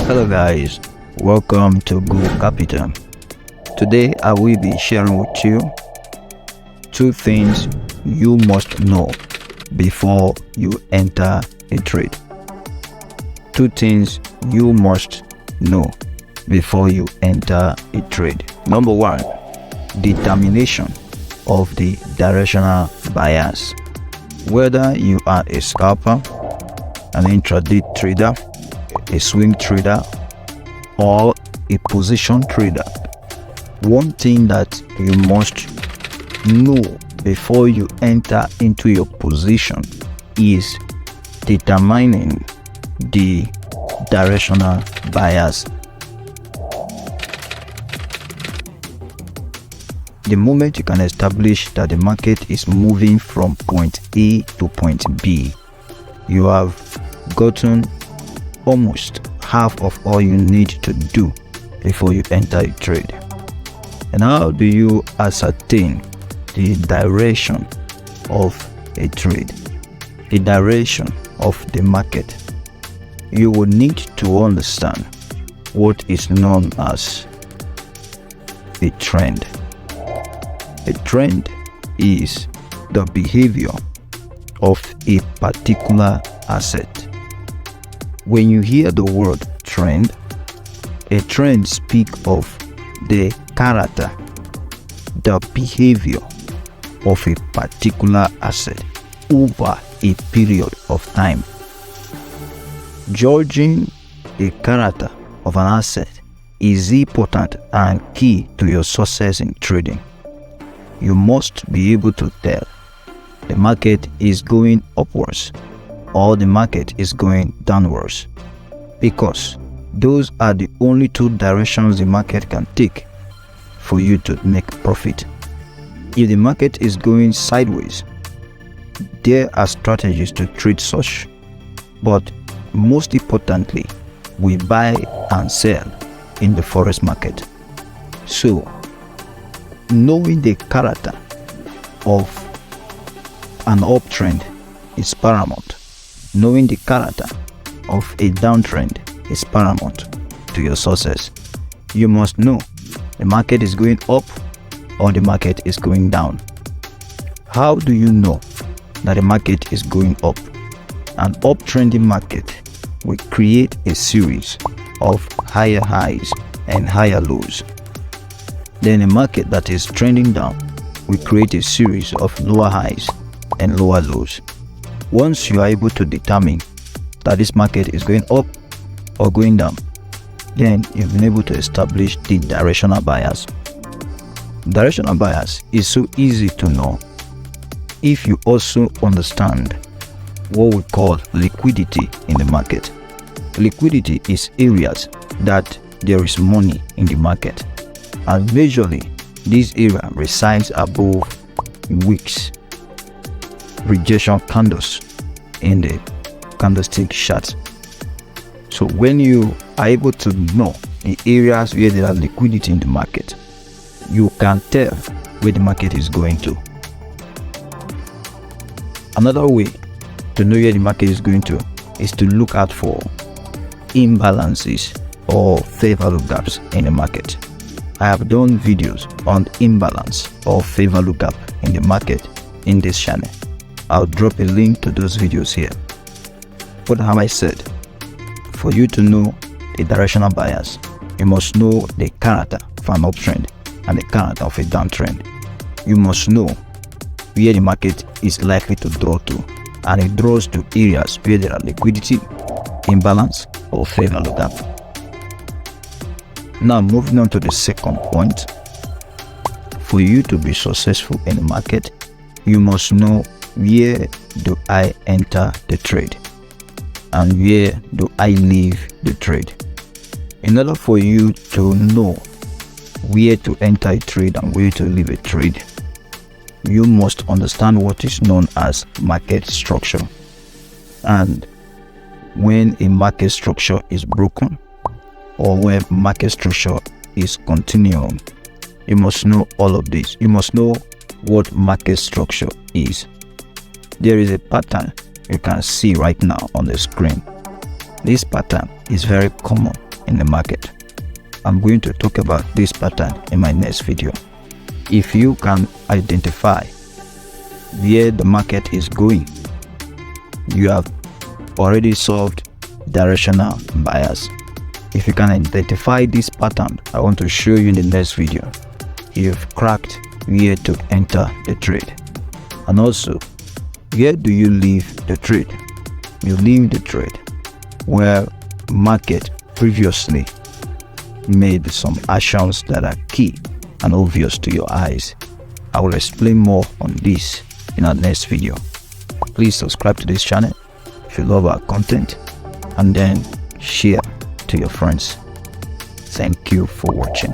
Hello guys, welcome to Go Capital. Today I will be sharing with you two things you must know before you enter a trade. Two things you must know before you enter a trade. Number one, determination of the directional bias. Whether you are a scalper, an intraday trader, a swing trader, or a position trader, one thing that you must know before you enter into your position is determining the directional bias. The moment you can establish that the market is moving from point A to point B, you have gotten almost half of all you need to do before you enter a trade. And how do you ascertain the direction of a trade, the direction of the market? You will need to understand what is known as a trend. A trend is the behavior of a particular asset. When you hear the word trend, a trend speaks of the character, the behavior of a particular asset over a period of time. Judging the character of an asset is important and key to your success in trading. You must be able to tell the market is going upwards or the market is going downwards, because those are the only two directions the market can take for you to make profit. If the market is going sideways, there are strategies to trade such, but most importantly, we buy and sell in the Forex market. So, knowing the character of an uptrend is paramount. Knowing the character of a downtrend is paramount to your success. You must know the market is going up or the market is going down. How do you know that the market is going up? An uptrending market will create a series of higher highs and higher lows. Then a market that is trending down will create a series of lower highs and lower lows. Once you are able to determine that this market is going up or going down, then you've been able to establish the directional bias. Directional bias is so easy to know if you also understand what we call liquidity in the market. Liquidity is areas that there is money in the market, and majorly this area resides above wicks, rejection candles in the candlestick chart. So when you are able to know the areas where there are liquidity in the market, you can tell where the market is going to. Another way to know where the market is going to is to look out for imbalances or fair value gaps in the market. I have done videos on imbalance or fair value gap in the market in this channel. I'll drop a link to those videos here. What have I said? For you to know the directional bias, you must know the character of an uptrend and the character of a downtrend. You must know where the market is likely to draw to, and it draws to areas where there are liquidity, imbalance, or fair value gap. Now moving on to the second point. For you to be successful in the market, you must know where do I enter the trade and where do I leave the trade. In order for you to know where to enter a trade and where to leave a trade, you must understand what is known as market structure. And when a market structure is broken or when market structure is continuing, you must know all of this. You must know what market structure is. There is a pattern you can see right now on the screen. This pattern is very common in the market. I'm going to talk about this pattern in my next video. If you can identify where the market is going, you have already solved directional bias. If you can identify this pattern I want to show you in the next video, you've cracked where to enter the trade. And also, where do you leave the trade? You leave the trade where market previously made some actions that are key and obvious to your eyes. I will explain more on this in our next video. Please subscribe to this channel if you love our content, and then share to your friends. Thank you for watching.